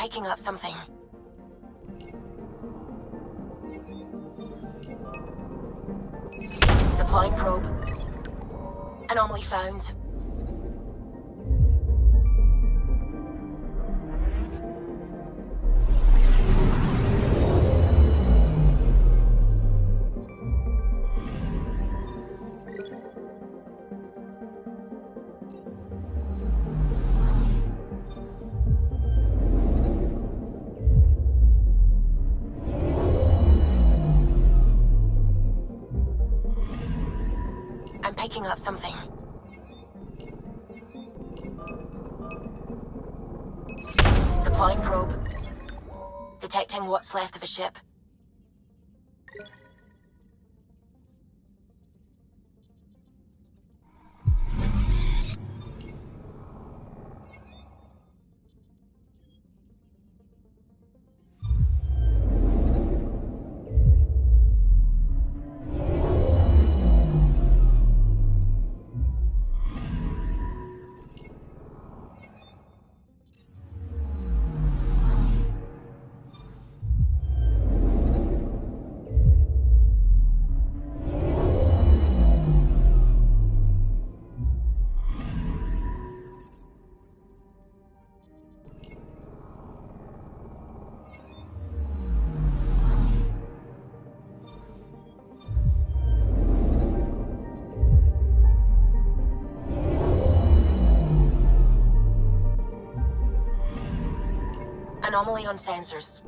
picking up something. Deploying probe. Anomaly found. I'm picking up something. Deploying probe. Detecting what's left of a ship. Anomaly on sensors.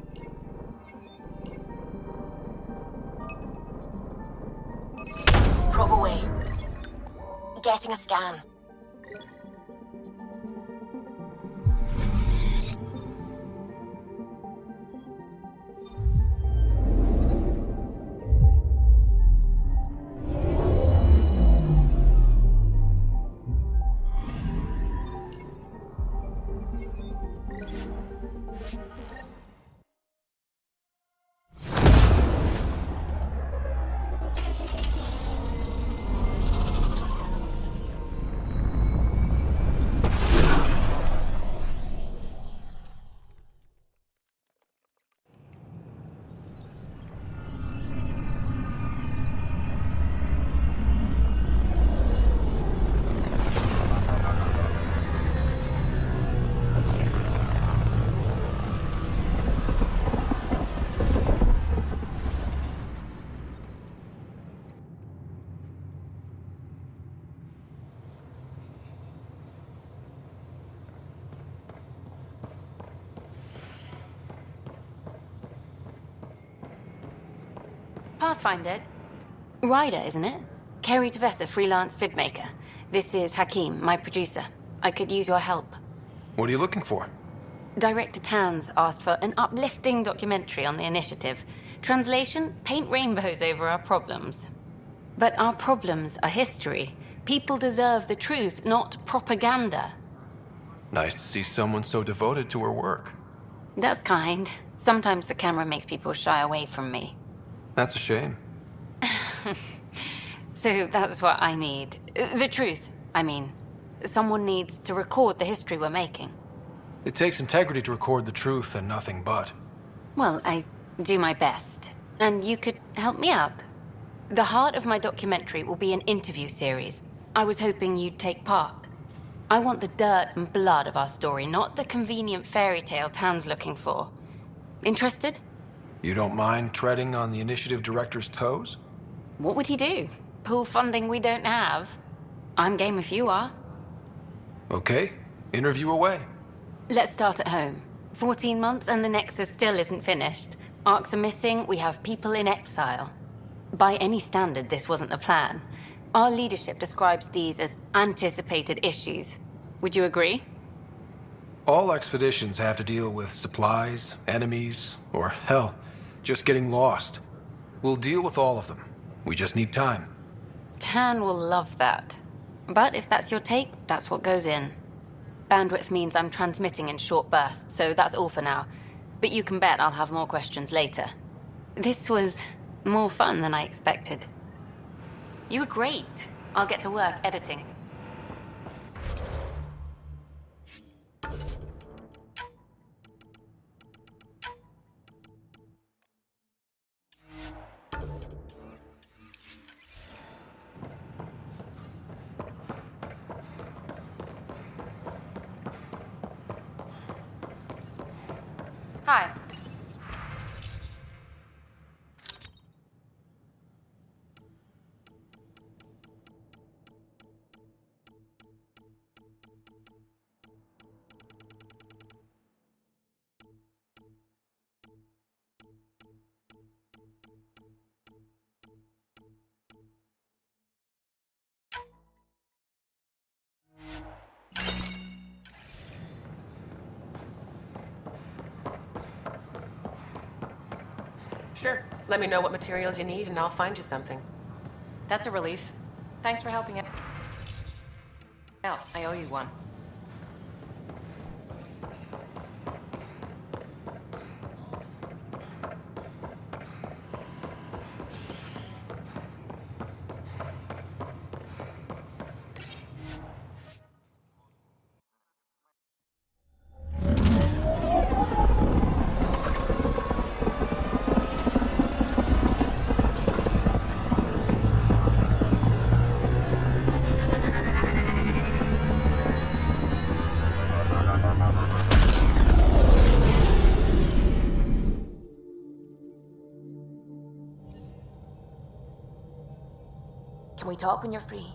Probe away. Getting a scan. Pathfinder. Ryder, isn't it? Kerry Tevessa, freelance vidmaker. This is Hakeem, my producer. I could use your help. What are you looking for? Director Tanz asked for an uplifting documentary on the initiative. Translation, paint rainbows over our problems. But our problems are history. People deserve the truth, not propaganda. Nice to see someone so devoted to her work. That's kind. Sometimes the camera makes people shy away from me. That's a shame. So that's what I need. The truth, I mean. Someone needs to record the history we're making. It takes integrity to record the truth and nothing but. Well, I do my best. And you could help me out. The heart of my documentary will be an interview series. I was hoping you'd take part. I want the dirt and blood of our story, not the convenient fairy tale Tan's looking for. Interested? You don't mind treading on the initiative director's toes? What would he do? Pull funding we don't have? I'm game if you are. Okay, interview away. Let's start at home. 14 months and the Nexus still isn't finished. Arcs are missing, we have people in exile. By any standard, this wasn't the plan. Our leadership describes these as anticipated issues. Would you agree? All expeditions have to deal with supplies, enemies, or hell, just getting lost. We'll deal with all of them. We just need time. Tan will love that. But if that's your take, that's what goes in. Bandwidth means I'm transmitting in short bursts, so that's all for now. But you can bet I'll have more questions later. This was more fun than I expected. You were great. I'll get to work editing. Hi. Sure. Let me know what materials you need and I'll find you something. That's a relief. Thanks for helping out. I owe you one. Can we talk when you're free?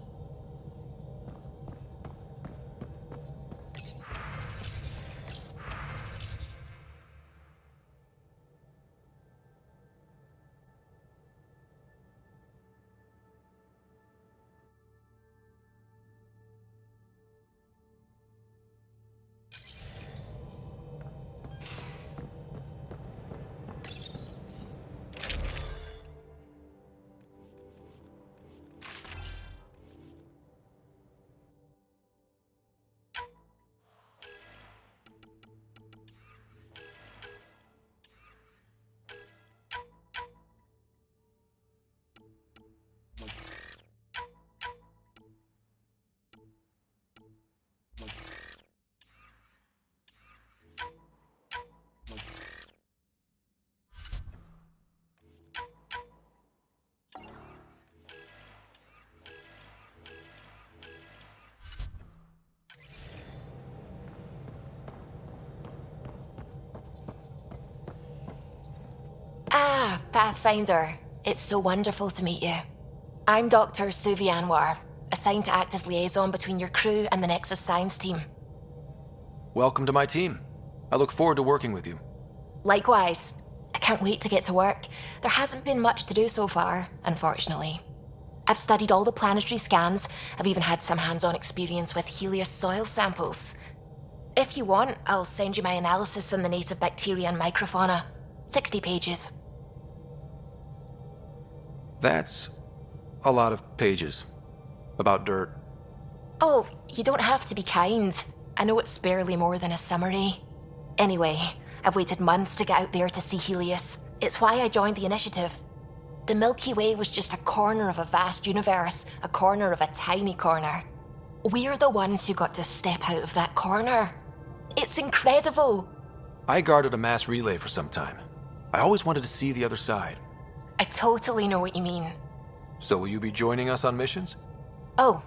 Ah, Pathfinder. It's so wonderful to meet you. I'm Dr. Suvi Anwar, assigned to act as liaison between your crew and the Nexus Science team. Welcome to my team. I look forward to working with you. Likewise. I can't wait to get to work. There hasn't been much to do so far, unfortunately. I've studied all the planetary scans. I've even had some hands-on experience with Helios soil samples. If you want, I'll send you my analysis on the native bacteria and microfauna. 60 pages. That's a lot of pages. About dirt. Oh, you don't have to be kind. I know it's barely more than a summary. Anyway, I've waited months to get out there to see Helios. It's why I joined the initiative. The Milky Way was just a corner of a vast universe, a corner of a tiny corner. We're the ones who got to step out of that corner. It's incredible. I guarded a mass relay for some time. I always wanted to see the other side. I totally know what you mean. So will you be joining us on missions? Oh,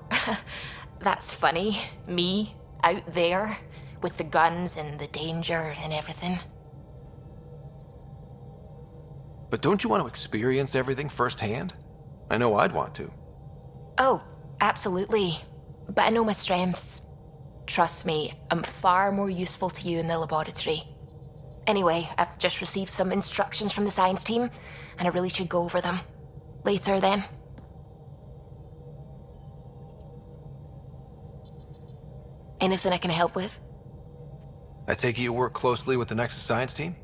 that's funny. Me, out there, with the guns and the danger and everything. But don't you want to experience everything firsthand? I know I'd want to. Oh, absolutely. But I know my strengths. Trust me, I'm far more useful to you in the laboratory. Anyway, I've just received some instructions from the science team, and I really should go over them. Later, then. Anything I can help with? I take it you work closely with the Nexus Science team?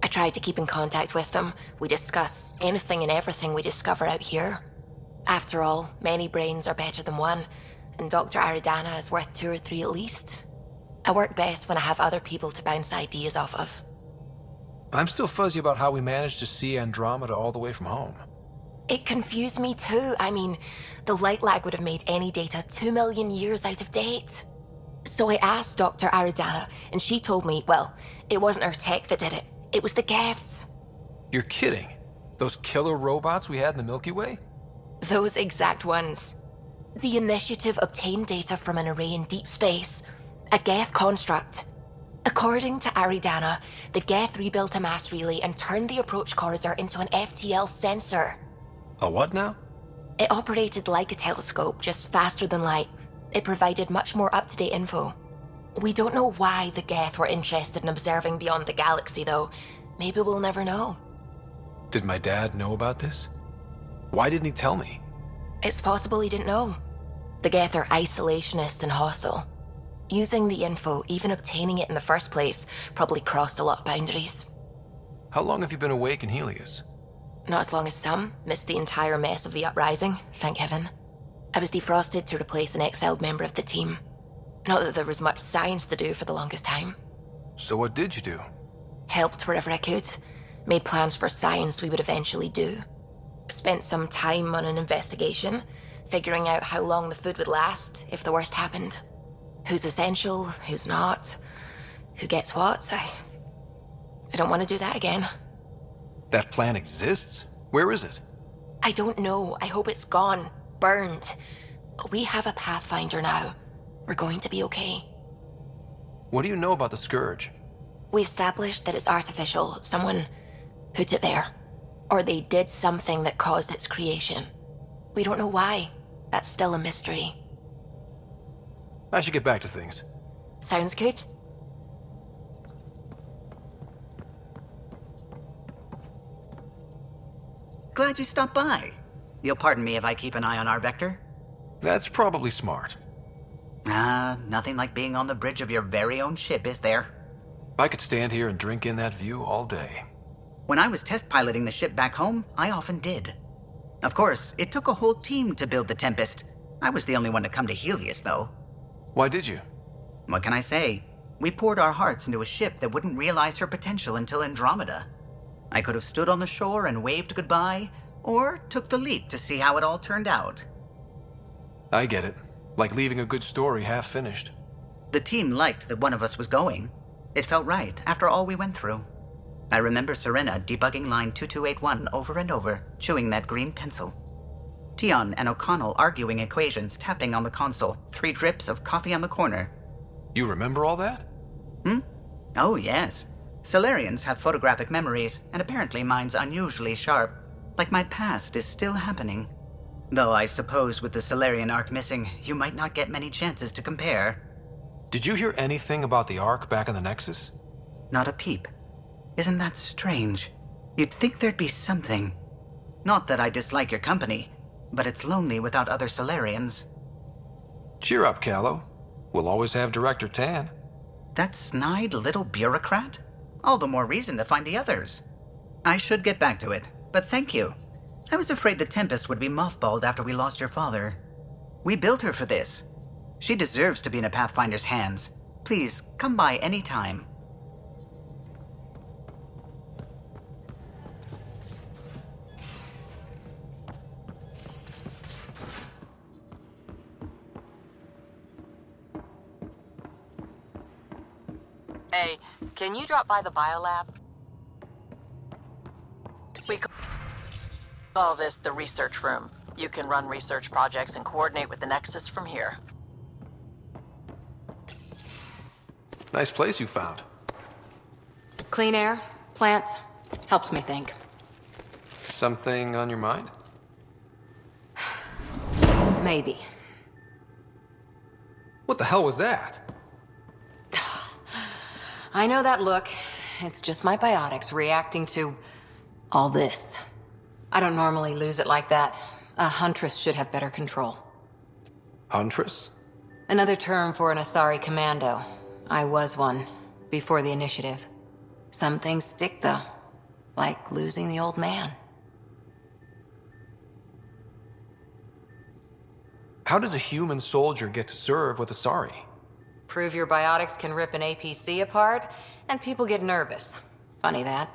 I try to keep in contact with them. We discuss anything and everything we discover out here. After all, many brains are better than one, and Dr. Aridana is worth 2 or 3 at least. I work best when I have other people to bounce ideas off of. I'm still fuzzy about how we managed to see Andromeda all the way from home. It confused me too. I mean, the light lag would have made any data 2 million years out of date. So I asked Dr. Aridana, and she told me, well, it wasn't her tech that did it. It was the Geths. You're kidding? Those killer robots we had in the Milky Way? Those exact ones. The initiative obtained data from an array in deep space. A Geth construct. A According to Aridana, the Geth rebuilt a mass relay and turned the approach corridor into an FTL sensor. A what now? It operated like a telescope, just faster than light. It provided much more up-to-date info. We don't know why the Geth were interested in observing beyond the galaxy, though. Maybe we'll never know. Did my dad know about this? Why didn't he tell me? It's possible he didn't know. The Geth are isolationist and hostile. Using the info, even obtaining it in the first place, probably crossed a lot of boundaries. How long have you been awake in Helios? Not as long as some. Missed the entire mess of the uprising, thank heaven. I was defrosted to replace an exiled member of the team. Not that there was much science to do for the longest time. So what did you do? Helped wherever I could. Made plans for science we would eventually do. Spent some time on an investigation, figuring out how long the food would last if the worst happened. Who's essential, who's not, who gets what. I don't want to do that again. That plan exists? Where is it? I don't know. I hope it's gone. Burned. We have a Pathfinder now. We're going to be okay. What do you know about the Scourge? We established that it's artificial. Someone put it there. Or they did something that caused its creation. We don't know why. That's still a mystery. I should get back to things. Sounds good. Glad you stopped by. You'll pardon me if I keep an eye on our vector? That's probably smart. Nothing like being on the bridge of your very own ship, is there? I could stand here and drink in that view all day. When I was test piloting the ship back home, I often did. Of course, it took a whole team to build the Tempest. I was the only one to come to Helios, though. Why did you? What can I say? We poured our hearts into a ship that wouldn't realize her potential until Andromeda. I could have stood on the shore and waved goodbye, or took the leap to see how it all turned out. I get it. Like leaving a good story half finished. The team liked that one of us was going. It felt right after all we went through. I remember Serena debugging line 2281 over and over, chewing that green pencil. Tion and O'Connell arguing equations, tapping on the console, 3 drips of coffee on the corner. You remember all that? Oh, yes. Solarians have photographic memories, and apparently mine's unusually sharp. Like my past is still happening. Though I suppose with the Solarian arc missing, you might not get many chances to compare. Did you hear anything about the Ark back in the Nexus? Not a peep. Isn't that strange? You'd think there'd be something. Not that I dislike your company, but it's lonely without other Solarians. Cheer up, Callow. We'll always have Director Tan. That snide little bureaucrat? All the more reason to find the others. I should get back to it, but thank you. I was afraid the Tempest would be mothballed after we lost your father. We built her for this. She deserves to be in a Pathfinder's hands. Please, come by any time. Hey, can you drop by the biolab? We call this the research room. You can run research projects and coordinate with the Nexus from here. Nice place you found. Clean air, plants, helps me think. Something on your mind? Maybe. What the hell was that? I know that look. It's just my biotics reacting to all this. I don't normally lose it like that. A huntress should have better control. Huntress? Another term for an Asari commando. I was one, before the initiative. Some things stick, though. Like losing the old man. How does a human soldier get to serve with Asari? Prove your biotics can rip an APC apart, and people get nervous. Funny that.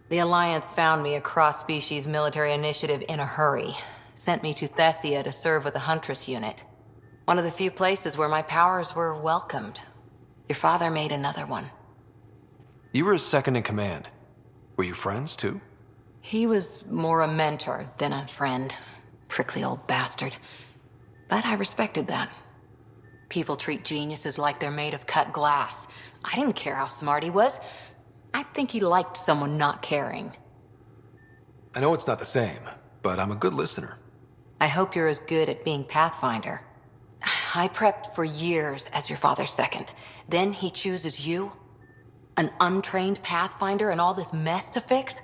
The Alliance found me a cross-species military initiative in a hurry. Sent me to Thessia to serve with the Huntress unit. One of the few places where my powers were welcomed. Your father made another one. You were his second in command. Were you friends, too? He was more a mentor than a friend. Prickly old bastard. But I respected that. People treat geniuses like they're made of cut glass. I didn't care how smart he was. I think he liked someone not caring. I know it's not the same, but I'm a good listener. I hope you're as good at being Pathfinder. I prepped for years as your father's second. Then he chooses you? An untrained Pathfinder and all this mess to fix?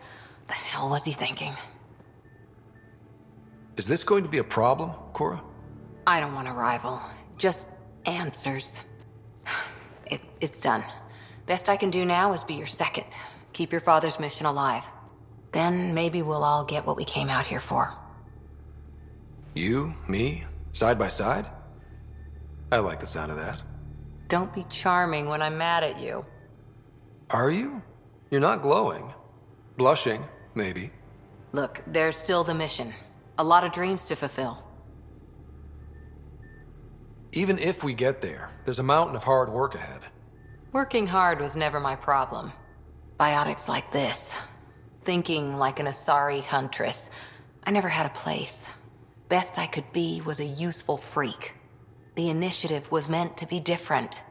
The hell was he thinking? Is this going to be a problem, Cora? I don't want a rival. Just answers. It's done. Best I can do now is be your second. Keep your father's mission alive. Then maybe we'll all get what we came out here for. You, me, side by side? I like the sound of that. Don't be charming when I'm mad at you. Are you? You're not glowing. Blushing, maybe. Look, there's still the mission. A lot of dreams to fulfill. Even if we get there, there's a mountain of hard work ahead. Working hard was never my problem. Biotics like this. Thinking like an Asari huntress. I never had a place. Best I could be was a useful freak. The initiative was meant to be different.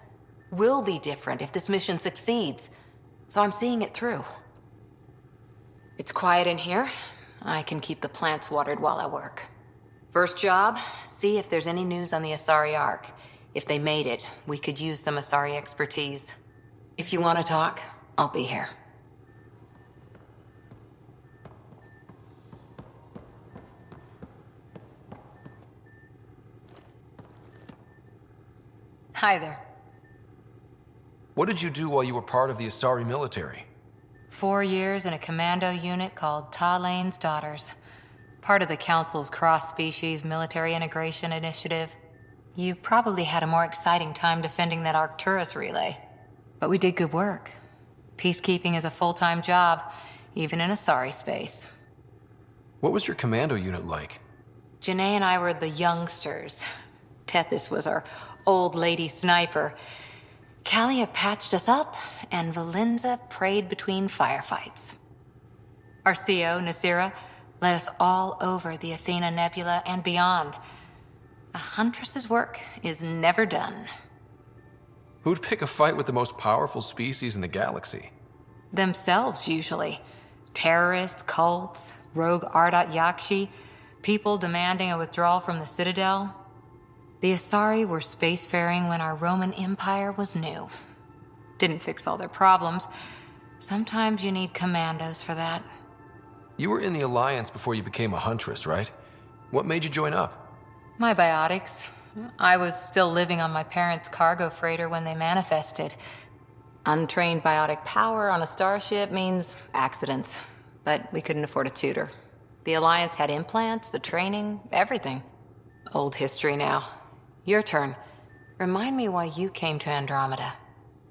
Will be different if this mission succeeds. So I'm seeing it through. It's quiet in here. I can keep the plants watered while I work. First job, see if there's any news on the Asari Ark. If they made it, we could use some Asari expertise. If you want to talk, I'll be here. Hi there. What did you do while you were part of the Asari military? 4 years in a commando unit called Talane's Daughters. Part of the Council's cross-species military integration initiative. You probably had a more exciting time defending that Arcturus relay. But we did good work. Peacekeeping is a full-time job, even in Asari space. What was your commando unit like? Janae and I were the youngsters. Tethys was our old lady sniper. Callia patched us up, and Valenza prayed between firefights. Our CO, Nasira, led us all over the Athena Nebula and beyond. A huntress's work is never done. Who'd pick a fight with the most powerful species in the galaxy? Themselves, usually. Terrorists, cults, rogue Ardat Yakshi, people demanding a withdrawal from the Citadel. The Asari were spacefaring when our Roman Empire was new. Didn't fix all their problems. Sometimes you need commandos for that. You were in the Alliance before you became a huntress, right? What made you join up? My biotics. I was still living on my parents' cargo freighter when they manifested. Untrained biotic power on a starship means accidents. But we couldn't afford a tutor. The Alliance had implants, the training, everything. Old history now. Your turn. Remind me why you came to Andromeda.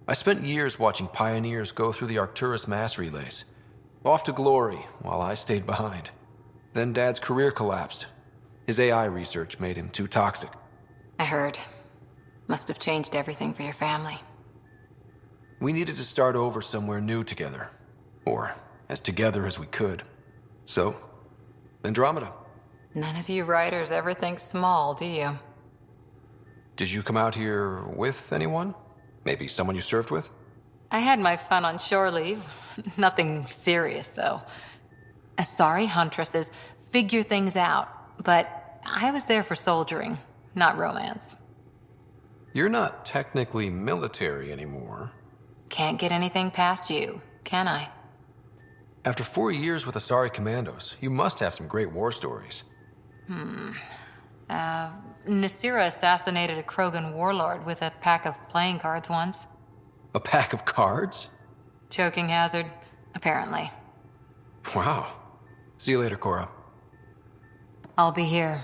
I spent years watching pioneers go through the Arcturus mass relays. Off to glory, while I stayed behind. Then Dad's career collapsed. His AI research made him too toxic. I heard. Must have changed everything for your family. We needed to start over somewhere new together. Or as together as we could. So, Andromeda. None of you writers ever think small, do you? Did you come out here with anyone? Maybe someone you served with? I had my fun on shore leave. Nothing serious, though. Asari huntresses figure things out, but I was there for soldiering, not romance. You're not technically military anymore. Can't get anything past you, can I? After 4 years with Asari commandos, you must have some great war stories. Nasira assassinated a Krogan warlord with a pack of playing cards once. A pack of cards? Choking hazard, apparently. Wow. See you later, Cora. I'll be here,